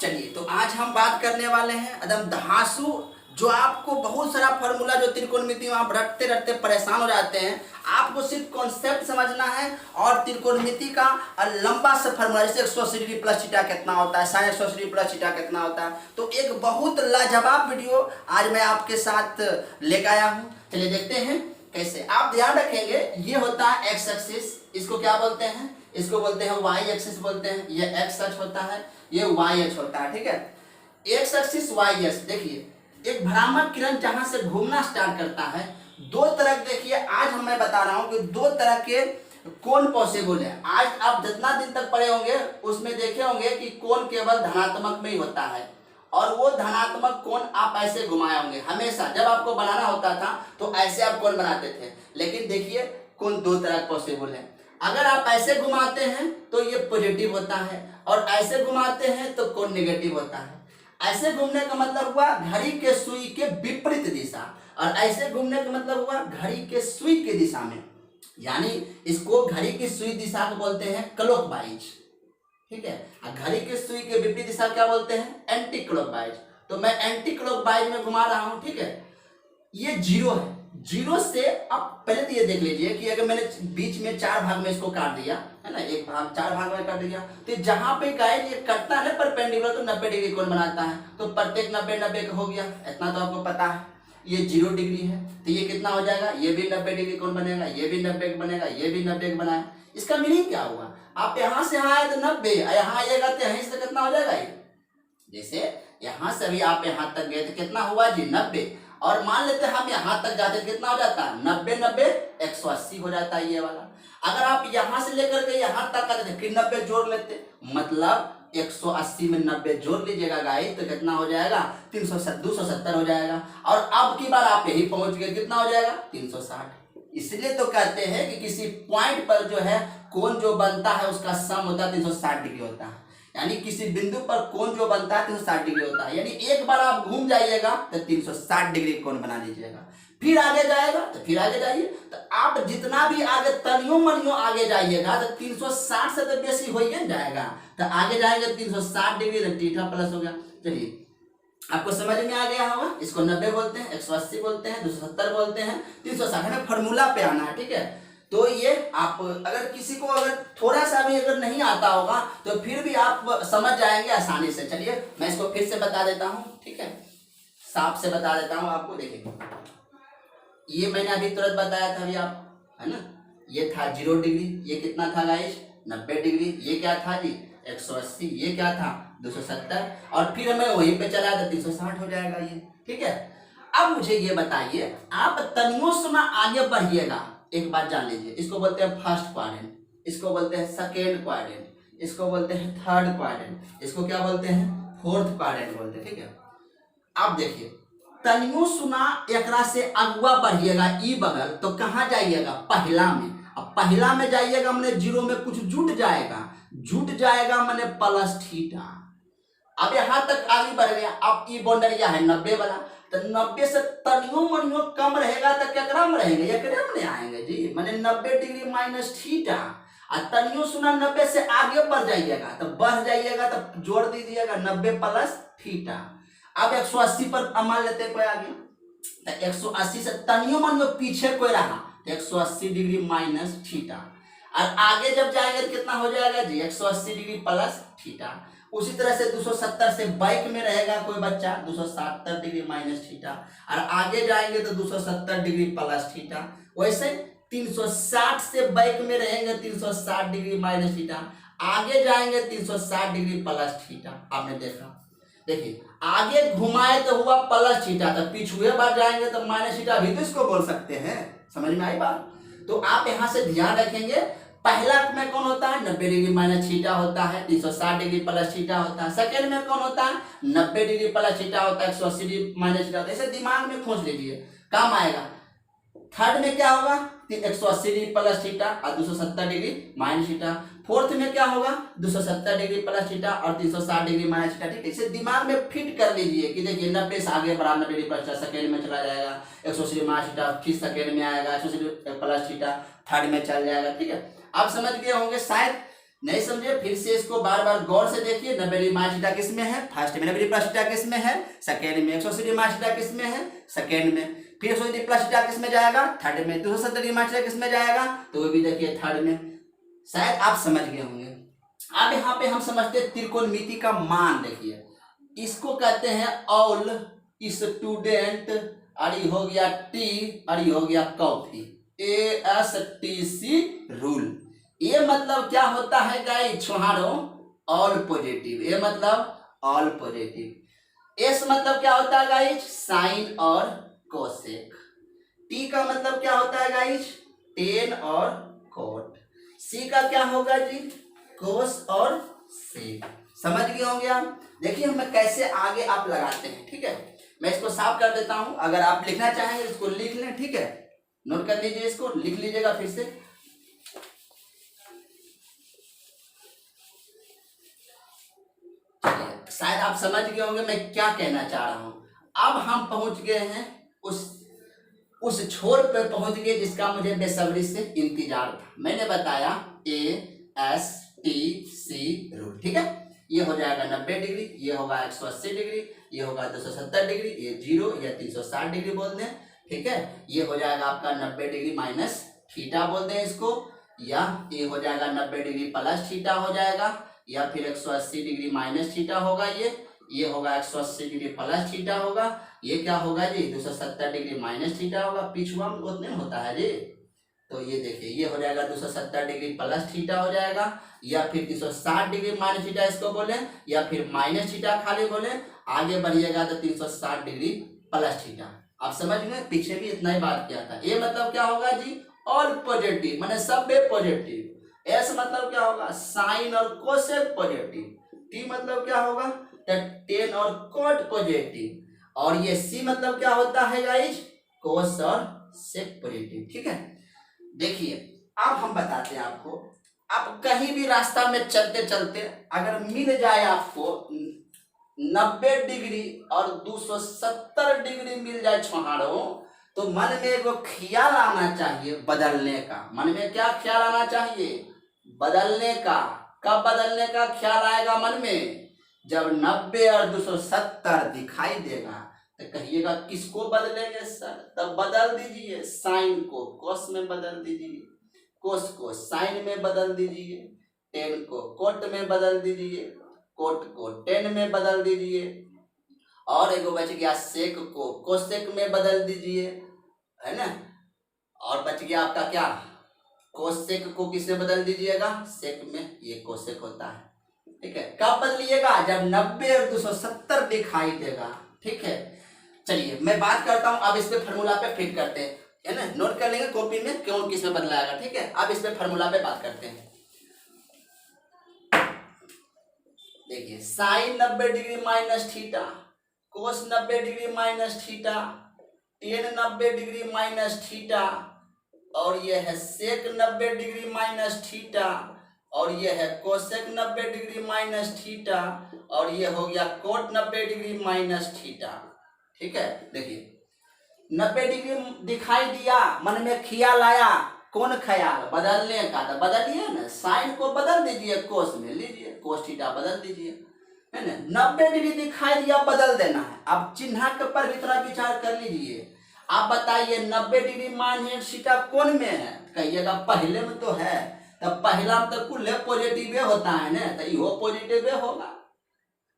चलिए, तो आज हम बात करने वाले हैं एकदम धांसू, जो आपको बहुत सारा फार्मूला जो त्रिकोणमिति में आप रटते रटते परेशान हो जाते हैं। आपको सिर्फ कॉन्सेप्ट समझना है और त्रिकोणमिति का लंबा सा फार्मूला, जैसे 180 डिग्री प्लस थीटा कितना होता है, साइन 180 डिग्री प्लस थीटा कितना होता है। तो एक बहुत लाजवाब वीडियो आज मैं आपके साथ लेकर आया हूँ। चलिए देखते हैं कैसे। आप ध्यान रखेंगे, ये होता है एक्स एक्सिस, इसको क्या बोलते हैं? इसको बोलते हैं वाई एक्सिस बोलते हैं। ये एक्स अक्ष होता है, ये वाई अक्ष होता है, ठीक है। एक्स एक्सिस वाई अक्ष। देखिए, एक भ्रामक किरण जहां से घूमना स्टार्ट करता है, दो तरह, देखिए आज मैं बता रहा हूं कि दो तरह के कोण पॉसिबल है। आज आप जितना दिन तक पढ़े होंगे उसमें देखे होंगे कि कोण केवल धनात्मक में ही होता है, और वो धनात्मक कोण आप ऐसे घुमाए होंगे। हमेशा जब आपको बनाना होता था तो ऐसे आप कोण बनाते थे। लेकिन देखिए, कोण दो तरह पॉसिबल है। अगर आप ऐसे घुमाते हैं तो ये पॉजिटिव होता है, और ऐसे घुमाते हैं तो कोण नेगेटिव होता है। ऐसे घूमने का मतलब हुआ घड़ी के सुई के विपरीत दिशा, और ऐसे घूमने का मतलब हुआ घड़ी के सुई की दिशा में, यानी इसको घड़ी की सुई दिशा को बोलते हैं क्लॉकवाइज, ठीक है। घड़ी के सुई के विपरीत दिशा क्या बोलते हैं? Anti clockwise. तो मैं एंटी क्लॉकवाइज में घुमा रहा हूं, ठीक है। ये जीरो है। जीरो से आप पहले तो ये देख लीजिए कि अगर मैंने बीच में चार भाग में इसको काट दिया है ना, एक भाग चार भाग में काट दिया, तो जहां पे गाइड ये कटता है परपेंडिकुलर, तो 90 डिग्री कोण बनाता है। तो प्रत्येक 90 का हो गया, इतना तो आपको पता है। ये 0 डिग्री है, तो ये कितना हो जाएगा? ये भी 90 डिग्री कोण बनेगा, ये भी 90 का बनेगा, ये भी 90 का बनाया। इसका मीनिंग क्या हुआ? आप यहाँ से यहाँ आए तो 90, यहाँ आइएगा तो यहीं से कितना हो जाएगा? ये जैसे यहाँ से भी आप यहाँ तक गए तो कितना हुआ जी? 90। और मान लेते हैं हम यहाँ तक जाते कितना हो जाता है? 90 90 180 हो जाता है ये वाला। अगर आप यहाँ से लेकर के यहाँ तक आते थे, फिर 90 जोड़ लेते, मतलब 180 में 90 जोड़ लीजिएगा गाइस, तो कितना हो जाएगा? 270 हो जाएगा। और अब की बार आप यही पहुंच गए, कितना हो जाएगा? 360। इसलिए तो कहते हैं कि किसी पॉइंट पर जो है कोण जो बनता है उसका सम होता है 360 डिग्री होता है। यानी किसी बिंदु पर कोण जो बनता है 360 डिग्री होता है। यानी एक बार आप घूम जाइएगा तो 360 डिग्री कोण बना लीजिएगा, फिर आगे जाएगा तो फिर आगे जाइए। तो आप जितना भी आगे तनियों मनियों आगे जाइएगा तो 360 से तो बेसी हो ही जाएगा। तो आगे जाएंगे 360 डिग्री, तो थीटा प्लस हो गया। चलिए, आपको समझ में आ गया होगा। इसको 90 बोलते हैं, 180 बोलते हैं, 270 बोलते हैं, 360। हमें फॉर्मूला पे आना है, ठीक है। तो ये आप अगर किसी को अगर थोड़ा सा भी अगर नहीं आता होगा तो फिर भी आप समझ जाएंगे आसानी से। चलिए मैं इसको फिर से बता देता हूँ, ठीक है, साफ से बता देता हूँ आपको। देखिए, ये मैंने अभी तुरंत बताया था अभी आप, है ना। ये था 0 डिग्री, ये कितना था गाइस? 90 डिग्री। ये क्या था जी? 180। ये क्या था? 270। और फिर हमें वहीं पे चला तो 360 हो जाएगा ये, ठीक है। अब मुझे ये बताइए, आप तनियों सुना आगे बढ़िएगा, एक बात जान लीजिए। इसको बोलते हैं फर्स्ट क्वाड्रेंट, इसको बोलते हैं सेकेंड क्वाड्रेंट, इसको बोलते हैं थर्ड क्वाड्रेंट, इसको क्या बोलते हैं? फोर्थ क्वाड्रेंट बोलते हैं, ठीक है। अब देखिए, तनियों सुना एकरा से अगुआ बढ़िएगा ई बगल, तो कहाँ जाइएगा? पहला में। अब पहला में जाइएगा मैंने 0 में कुछ जुट जाएगा मैंने प्लस थीटा। अब यहाँ तक आगे बढ़ गया। अब ई बाउंड्री है 90 वाला, तो 90 से तनियों मनियों कम रहेगा तो क्या में रहेंगे? एकरे में आएंगे जी, मैंने 90 डिग्री माइनस थीटा। और तनियों सुना 90 से आगे बढ़ जाइएगा, तो बढ़ जाइएगा तो जोड़ दीजिएगा 90 प्लस थीटा। अब 180 पर मान लेते हैं कोई आगे, तो 180 से तनियों मनियों पीछे कोई रहा तो 180 डिग्री माइनस थीटा। और आगे जब जाएंगे तो कितना हो जाएगा जी? 180 डिग्री प्लस थीटा। उसी तरह से 270 से बैक में रहेगा कोई बच्चा, 270 डिग्री माइनस थीटा। और आगे जाएंगे तो 270 डिग्री प्लस थीटा। वैसे 360 से बैक में रहेंगे 360 डिग्री माइनस थीटा, आगे जाएंगे 360 डिग्री प्लस थीटा। आपने देखा, देखिए आगे घुमाए तो हुआ प्लस थीटा, तो पिछुए बार जाएंगे तो माइनस थीटा भी तो इसको बोल सकते हैं। समझ में आई बात? तो आप यहाँ से ध्यान रखेंगे, पहला में कौन होता है? 90 डिग्री माइनस थीटा होता है, 360 डिग्री प्लस थीटा होता है। सेकंड में कौन होता है? 90 डिग्री प्लस थीटा होता है, 180 डिग्री माइनस थीटा होता है। इसे दिमाग में खोज लीजिए, काम आएगा। थर्ड में क्या होगा? 180 डिग्री प्लस थीटा और 270 डिग्री माइनस थीटा। फोर्थ में क्या होगा? 270 डिग्री प्लस थीटा और 360 डिग्री माइनस थीटा। ठीक है, इसे दिमाग में फिट कर लीजिए कि देखिए 90 से आगे बढ़ा 90 डिग्री प्लस सेकेंड में चला जाएगा, 180 डिग्री माइनस थीटा फिर सेकेंड में आएगा, 180 डिग्री प्लस थीटा थर्ड में चल जाएगा। ठीक है, आप समझ गए होंगे शायद। नहीं समझे फिर से इसको बार बार गौर से देखिए। 90 डिग्री माइनस थीटा किस में है? फर्स्ट में। 90 डिग्री प्लस थीटा किस में है? सेकेंड में। 180 डिग्री माइनस थीटा किस में है? सेकेंड में। फिर 180 डिग्री प्लस थीटा किस में जाएगा? थर्ड में। 270 डिग्री माइनस थीटा किस में जाएगा? तो वो भी देखिए थर्ड में। शायद आप समझ गए होंगे। अब यहाँ पे हम समझते हैं त्रिकोणमिति का मान। देखिए इसको कहते हैं ऑल स्टूडेंट, और ये हो गया टी, और ये हो गया कॉफी, ASTC रूल। ये मतलब क्या होता है गाइस छुहारो? All positive. ये मतलब ऑल पॉजिटिव। एस मतलब क्या होता है गाइस? साइन और कोसेक। टी का मतलब क्या होता है गाइस? टेन और कोट। सी का क्या होगा जी? कोस और सेक। समझ गए होंगे आप। देखिए हमें कैसे आगे आप लगाते हैं, ठीक है। मैं इसको साफ कर देता हूं, अगर आप लिखना चाहेंगे इसको लिख लें, ठीक है। नोट कर लीजिए, इसको लिख लीजिएगा फिर से। शायद आप समझ गए होंगे मैं क्या कहना चाह रहा हूं। अब हम पहुंच गए हैं उस छोर पे पहुंच गए जिसका मुझे बेसब्री से इंतजार था। मैंने बताया ASTC रूल, ठीक है। ये हो जाएगा 90 डिग्री, ये होगा 180 डिग्री, ये होगा 270 डिग्री, ये 0 या 360 डिग्री बोल दें, ठीक है। ये हो जाएगा आपका 90 डिग्री माइनस थीटा बोल दें इसको, या ये हो जाएगा 90 डिग्री प्लस थीटा हो जाएगा, या फिर 180 डिग्री माइनस थीटा होगा। ये होगा 180 डिग्री प्लस थीटा होगा। ये क्या होगा जी? 270 डिग्री माइनस थीटा होगा। पिछुआ में उतने में होता है जी। तो ये देखिए ये हो जाएगा 270 डिग्री प्लस थीटा हो जाएगा, या फिर 360 डिग्री माइनस थीटा इसको बोले, या फिर माइनस थीटा खाली बोले। आगे बढ़िएगा तो 360 डिग्री प्लस थीटा। आप समझ गए? पीछे भी इतना ही बात किया था। ये मतलब क्या होगा जी? ऑल पॉजिटिव, माने सब पॉजिटिव। एस मतलब क्या होगा? साइन और कोसेक पॉजिटिव। टी मतलब क्या होगा? टेन और कोट पॉजिटिव। और ये सी मतलब क्या होता है गाइस? कोस और सेक पॉजिटिव, ठीक है। देखिए अब हम बताते हैं आपको। आप कहीं भी रास्ता में चलते चलते अगर मिल जाए आपको 90 डिग्री और 270 डिग्री मिल जाए छुहारो, तो मन में एक ख्याल आना चाहिए बदलने का। मन में क्या ख्याल आना चाहिए? बदलने का। कब बदलने का ख्याल आएगा मन में? जब 90 और 270 दिखाई देगा। तो कहिएगा किसको बदलेंगे सर? तब बदल दीजिए। साइन को कोस में बदल दीजिए, कोस को साइन में बदल दीजिए, टेन को कोट में बदल दीजिए, कोट को टेन में बदल दीजिए, और एक बच गया सेक को कोसेक में बदल दीजिए, है ना। और बच गया आपका क्या? कोसेक को किसमें बदल दीजिएगा? सेक में। ये कोसेक होता है, ठीक है। कब बदलिएगा? जब 90 और 270 दिखाई देगा, ठीक है। चलिए मैं बात करता हूं, अब इस पे फार्मूला पे फिट करते हैं, है ना। नोट कर लेंगे कॉपी में क्यों किस में बदलाएगा, ठीक है। अब इस पे फार्मूला पे बात करते हैं। देखिए साइन 90 डिग्री माइनस थीटा, कोस 90 degree minus theta, ten 90 degree minus theta, और ये है सेक 90 डिग्री माइनस थीटा, और ये है कोसेक 90 डिग्री माइनस थीटा, और ये हो गया कोट 90 डिग्री माइनस थीटा, ठीक है। देखिए 90 डिग्री दिखाई दिया, मन में ख्याल आया। कौन ख्याल? बदलने का। तो बदलिए ना, साइन को बदल दीजिए, कोस में लीजिए, कोस थीटा बदल दीजिए, है ना। 90 डिग्री दिखाई दिया, बदल देना है। अब चिन्ह के पर भी थोड़ा विचार कर लीजिए। आप बताइए 90 डिग्री माइनस थीटा कौन में है? कहिएगा पहले में तो है। तब पहला में तो कुल पॉजिटिव होता है ना, तो यो पॉजिटिव होगा।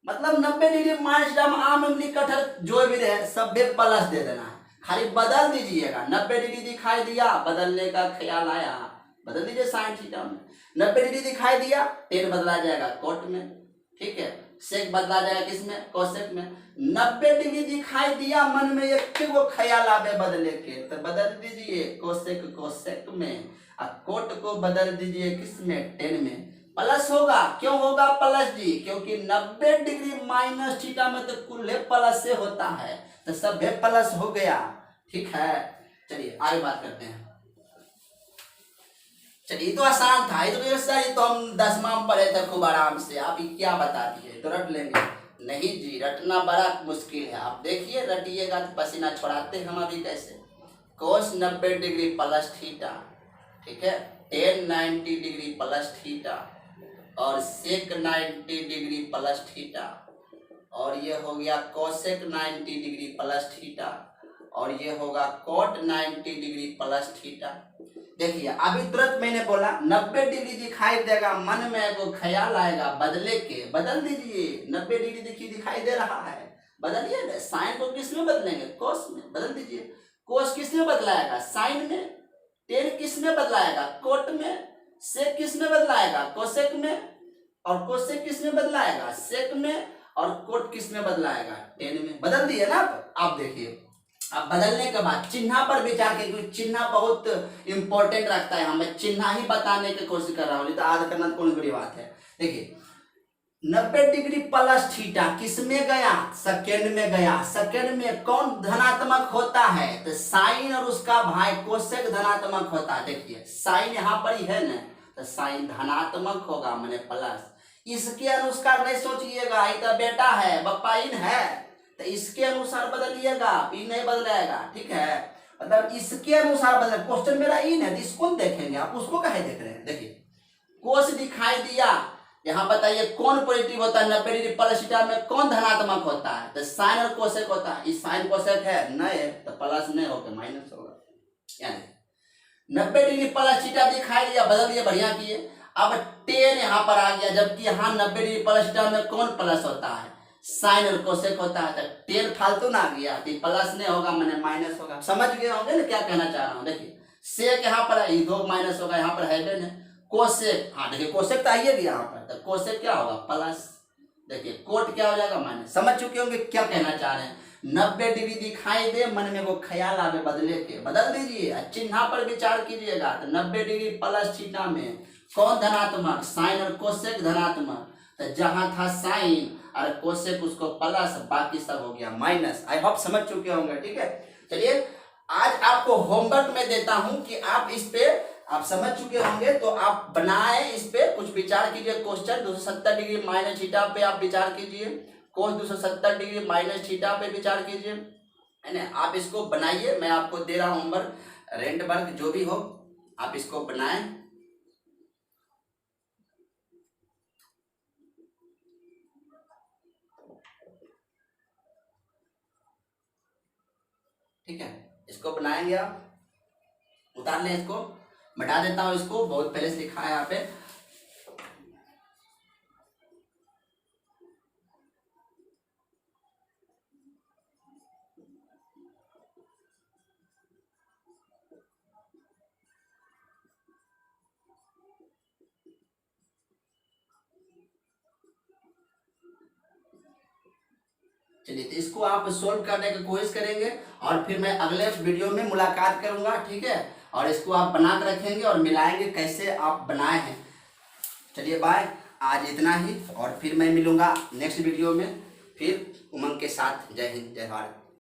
मतलब 90 डिग्री माइनस आम इमली कटहल जो भी रहे सब भी प्लस दे देना है, खाली बदल दीजिएगा। 90 डिग्री दिखाई दिया, बदलने का ख्याल आया, बदल दीजिए साइन थीटा में। 90 डिग्री दिखाई दिया, टेन बदला जाएगा कोट में, ठीक है। सेक बदला जाएगा किसमें? कोसेक में। 90 डिग्री दिखाई दिया, मन में एक वो ख्याल आवे बदले के, तो बदल दीजिए कोसेक कोसेक में, और कोट को बदल दीजिए किसमें? टेन में। प्लस होगा। क्यों होगा प्लस जी? क्योंकि 90 डिग्री माइनस थीटा में तो कुल प्लस से होता है, तो सब प्लस हो गया, ठीक है। चलिए आगे बात करते हैं। चलिए तो आसान था, ये तो हम 10वां में पढ़े थे खूब आराम से। आप ये क्या बता दिए? तो रट लेंगे? नहीं जी, रटना बड़ा मुश्किल है। आप देखिए रटिएगा तो पसीना छोड़ाते हम अभी कैसे। कोस 90 डिग्री प्लस थीटा, ठीक है, टेन 90 डिग्री प्लस थीटा, और सेक 90 डिग्री प्लस थीटा, और ये हो गया कोसेक 90 डिग्री प्लस थीटा, और ये होगा कोट 90 डिग्री प्लस थीटा। देखिए अभी तुरंत मैंने बोला 90 डिग्री दिखाई देगा, मन में एगो ख्याल आएगा बदले के, बदल दीजिए। 90 डिग्री देखिए दिखाई दे रहा है, बदलिए। साइन को किस में बदलेंगे? कोस में, बदल दीजिए। कोस किस में बदलाएगा? साइन में। टेन किस में बदलाएगा? कोट में। सेक किस में बदलाएगा? कोसेक में। और कोसेक किस में बदलाएगा? सेक में। और कोट किस में बदलाएगा? टेन में। बदल दिए ना आप देखिए। अब बदलने के बाद चिन्ह पर विचार कीजिए, क्योंकि चिन्ह बहुत इंपॉर्टेंट रखता है। हमें चिन्ह ही बताने की कोशिश कर रहा हूँ, तो याद करना कौन बड़ी बात है। देखिए 90 डिग्री प्लस थीटा किस में गया? सेकेंड में गया। सेकेंड में कौन धनात्मक होता है? तो साइन और उसका भाई कोसेक धनात्मक होता है। देखिए साइन यहाँ पर ही है ना, तो साइन धनात्मक होगा, मैंने प्लस। इसके अनुसार नहीं सोचिएगा ये तो बेटा है, बप्पा इन है, तो इसके अनुसार बदलिएगा, इन नहीं बदलाएगा, ठीक है। मतलब इसके अनुसार बदल। क्वेश्चन मेरा इन है, इसको देखेंगे, आप उसको काहे देख रहे हैं? देखिए कोस दिखाई दिया, यहाँ बताइए कौन पॉजिटिव होता है? 90 डिग्री प्लस थीटा में कौन धनात्मक होता है? तो साइन और कोसेक होता है। इस साइन कोसेक है नहीं, तो प्लस नहीं होगा, माइनस होगा। यानी 90 डिग्री प्लस थीटा दिखाई दिया, बदल दिया, बढ़िया किए। अब टेन यहाँ पर आ गया, जबकि यहाँ 90 डिग्री प्लस थीटा में कौन प्लस होता है? साइन और कोसेक होता है। तो टेन फालतू ना आ गया, तो प्लस नहीं होगा, मैंने माइनस होगा। समझ गए होंगे ना क्या कहना चाह रहा हूँ? देखिए सेक यहाँ पर है, दो माइनस होगा, यहाँ पर है ना कोसेक। हाँ देखिए कोसेक तो आइए गया यहाँ पर, तो कोसेक क्या होगा? प्लस। देखिए कोट क्या हो जाएगा? माइनस। समझ चुके होंगे क्या कहना चाह रहे हैं? 90 डिग्री दिखाई दे, मन में वो ख्याल आवे बदले के, बदल दीजिए। चिन्ह पर विचार कीजिएगा। तो 90 डिग्री प्लस थीटा में कौन धनात्मक? साइन और कोसेक धनात्मक। तो जहां था साइन और कोसेक उसको प्लस, बाकी सब हो गया माइनस। आई होप समझ चुके होंगे, ठीक है। चलिए आज आपको होमवर्क में देता हूं कि आप इस पे आप समझ चुके होंगे, तो आप बनाए, इस पे कुछ विचार कीजिए। क्वेश्चन 270 डिग्री माइनस थीटा पे आप विचार कीजिए। कोस 270 डिग्री माइनस थीटा पे विचार कीजिए, है ना। आप इसको बनाइए, मैं आपको दे रहा हूं होमवर्क, रेंट वर्क जो भी हो आप इसको बनाएं। ठीक है, इसको बनाएंगे आप, उतार लें इसको, मिटा देता हूं इसको, बहुत पहले से लिखा है यहाँ पे। चलिए तो इसको आप सोल्व करने की कोशिश करेंगे, और फिर मैं अगले वीडियो में मुलाकात करूंगा, ठीक है। और इसको आप बना कर रखेंगे और मिलाएंगे कैसे आप बनाए हैं। चलिए बाय, आज इतना ही, और फिर मैं मिलूंगा नेक्स्ट वीडियो में फिर उमंग के साथ। जय हिंद, जय भारत।